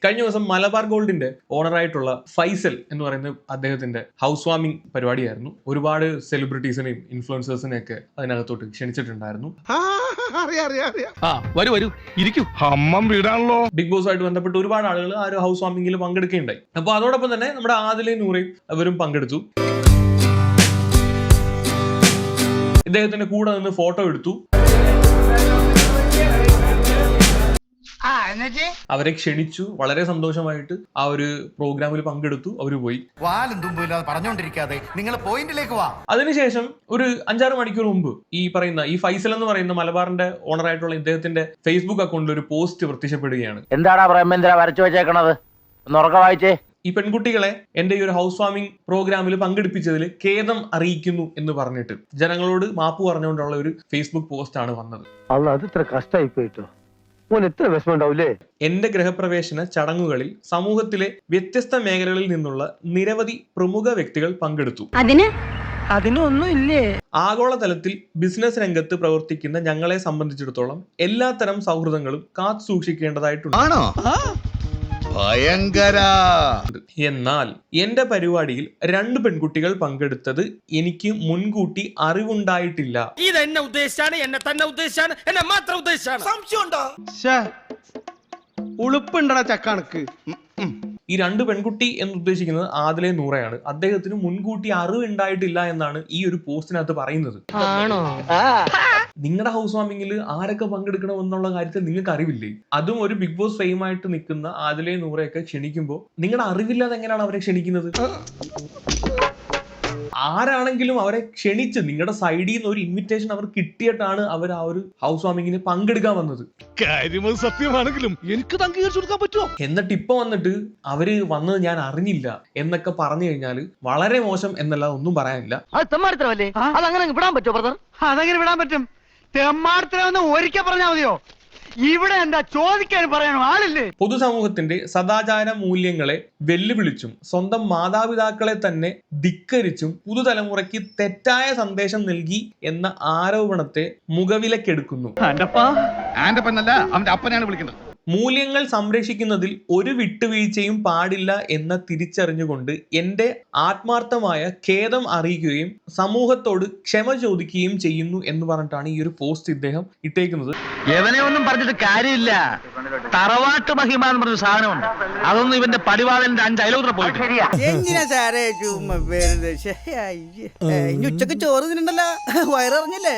കഴിഞ്ഞ ദിവസം മലബാർ ഗോൾഡിന്റെ ഓണറായിട്ടുള്ള ഫൈസൽ എന്ന് പറയുന്ന അദ്ദേഹത്തിന്റെ ഹൗസ് വാമിംഗ് പരിപാടിയായിരുന്നു. ഒരുപാട് സെലിബ്രിറ്റീസിനെയും ഇൻഫ്ലുവൻസേഴ്സിനെയും ഒക്കെ അതിനകത്തോട്ട് ക്ഷണിച്ചിട്ടുണ്ടായിരുന്നു. ബിഗ് ബോസ് ആയിട്ട് ബന്ധപ്പെട്ട് ഒരുപാട് ആളുകൾ ആ ഒരു ഹൗസ് വാമിംഗിൽ പങ്കെടുക്കുകയുണ്ടായി. അപ്പോൾ അതോടൊപ്പം തന്നെ നമ്മുടെ ആദിലയും നൂറയും അവരും പങ്കെടുത്തു. ഇദ്ദേഹത്തിന്റെ കൂടെ നിന്ന് ഫോട്ടോ എടുത്തു. അവരെ ക്ഷണിച്ചു. വളരെ സന്തോഷമായിട്ട് ആ ഒരു പ്രോഗ്രാമിൽ പങ്കെടുത്തു. അവര് പോയി. പറഞ്ഞോണ്ടിരിക്കാതെ നിങ്ങൾ പോയിന്റിലേക്ക് വാ. അതിനുശേഷം ഒരു 5-6 മണിക്കൂർ മുമ്പ് ഈ ഫൈസൽ എന്ന് പറയുന്ന മലബാറിന്റെ ഓണറായിട്ടുള്ള ഇദ്ദേഹത്തിന്റെ ഫേസ്ബുക്ക് അക്കൗണ്ടിൽ ഒരു പോസ്റ്റ് പ്രത്യക്ഷപ്പെടുകയാണ്. എന്താടാ പ്രേമേന്ദ്ര വരച്ചു വെച്ചേക്കണത്? വായിച്ചേ. ഈ പെൺകുട്ടികളെ എന്റെ ഈ ഒരു ഹൗസ് വാമിംഗ് പ്രോഗ്രാമിൽ പങ്കെടുപ്പിച്ചതിൽ ഖേദം അറിയിക്കുന്നു എന്ന് പറഞ്ഞിട്ട് ജനങ്ങളോട് മാപ്പ് പറഞ്ഞുകൊണ്ടുള്ള ഒരു ഫേസ്ബുക്ക് പോസ്റ്റ് ആണ് വന്നത്. എന്റെ ഗൃഹപ്രവേശന ചടങ്ങുകളിൽ സമൂഹത്തിലെ വ്യത്യസ്ത മേഖലകളിൽ നിന്നുള്ള നിരവധി പ്രമുഖ വ്യക്തികൾ പങ്കെടുത്തു. അതിനൊന്നുമില്ലേ? ആഗോളതലത്തിൽ ബിസിനസ് രംഗത്ത് പ്രവർത്തിക്കുന്ന ഞങ്ങളെ സംബന്ധിച്ചിടത്തോളം എല്ലാത്തരം സൗഹൃദങ്ങളും കാത്തു സൂക്ഷിക്കേണ്ടതായിട്ടുണ്ട്. എന്നാൽ എന്റെ പരിപാടിയിൽ 2 പെൺകുട്ടികൾ പങ്കെടുത്തത് എനിക്ക് മുൻകൂട്ടി അറിവുണ്ടായിട്ടില്ല. ഇതെന്നെ ഉദ്ദേശിച്ചാണ്, എന്നെ തന്നെ ഉദ്ദേശിച്ചാണ്, എന്നെ മാത്രം ഉദ്ദേശിച്ചാണ്. സംശയമുണ്ടോ? ഉളുപ്പുണ്ടടാ ചക്കണക്ക്. ഈ 2 പെൺകുട്ടി എന്ന് ഉദ്ദേശിക്കുന്നത് ആദിലെ നൂറയാണ്. അദ്ദേഹത്തിന് മുൻകൂട്ടി അറിവുണ്ടായിട്ടില്ല എന്നാണ് ഈ ഒരു പോസ്റ്റിനകത്ത് പറയുന്നത്. നിങ്ങളുടെ ഹൗസ് വാമിംഗിൽ ആരൊക്കെ പങ്കെടുക്കണം എന്നുള്ള കാര്യത്തിൽ നിങ്ങൾക്ക് അറിവില്ലേ? അതും ഒരു ബിഗ് ബോസ് ഫെയിം ആയിട്ട് നിൽക്കുന്ന ആദിലെ നൂറയൊക്കെ ക്ഷണിക്കുമ്പോൾ നിങ്ങളുടെ അറിവില്ലാതെ എങ്ങനെയാണ് അവരെ ക്ഷണിക്കുന്നത്? ആരാണെങ്കിലും അവരെ ക്ഷണിച്ച് നിങ്ങളുടെ സൈഡിൽ നിന്ന് ഒരു ഇൻവിറ്റേഷൻ അവർ കിട്ടിയിട്ടാണ് അവർ ആ ഒരു ഹൗസ് വാമിങ്ങിന് പങ്കെടുക്കാൻ വന്നത്. സത്യമാണെങ്കിലും എനിക്ക് അംഗീകരിച്ചു കൊടുക്കാൻ പറ്റുമോ? എന്നിട്ട് ഇപ്പൊ വന്നിട്ട് അവര് വന്നത് ഞാൻ അറിഞ്ഞില്ല എന്നൊക്കെ പറഞ്ഞു കഴിഞ്ഞാൽ വളരെ മോശം എന്നല്ല, ഒന്നും പറയാനില്ല. അതങ്ങനെ വിടാൻ പറ്റുമോ ബ്രദർ? അതെങ്ങനെ വിടാൻ പറ്റും? തെമ്മാർത്തരമെന്ന് ഒരിക്കൽ പറഞ്ഞാൽ മതിയോ? ഇവിടെ എന്താ ചോദിക്കാൻ പറയാനോ ആളില്ലേ? പൊതുസമൂഹത്തിന്റെ സദാചാര മൂല്യങ്ങളെ വെല്ലുവിളിച്ചും സ്വന്തം മാതാപിതാക്കളെ തന്നെ ധിക്കരിച്ചും പുതുതലമുറയ്ക്ക് തെറ്റായ സന്ദേശം നൽകി എന്ന ആരോപണത്തെ മുഖവിലക്കെടുക്കുന്നു. അവന്റെ അപ്പനെയാണ് വിളിക്കുന്നത്. മൂല്യങ്ങൾ സംരക്ഷിക്കുന്നതിൽ ഒരു വിട്ടുവീഴ്ചയും പാടില്ല എന്ന് തിരിച്ചറിഞ്ഞുകൊണ്ട് എന്റെ ആത്മാർത്ഥമായ ഖേദം അറിയിക്കുകയും സമൂഹത്തോട് ക്ഷമ ചോദിക്കുകയും ചെയ്യുന്നു എന്ന് പറഞ്ഞിട്ടാണ് ഈ ഒരു പോസ്റ്റ് ഇദ്ദേഹം ഇട്ടേക്കുന്നത്. എവനെ ഒന്നും പറഞ്ഞിട്ട് കാര്യമില്ല. തറവാട്ട് മഹിമ എന്ന് പറഞ്ഞ സാധനമുണ്ട്. അതൊന്നും ഇവന്റെ പടിവാളന്റെ 5 അയലോത്ര പോയിട്ട്. ഉച്ചക്ക് ചോറ് തിന്നണ്ടല്ലോ, വയറിറങ്ങില്ലേ?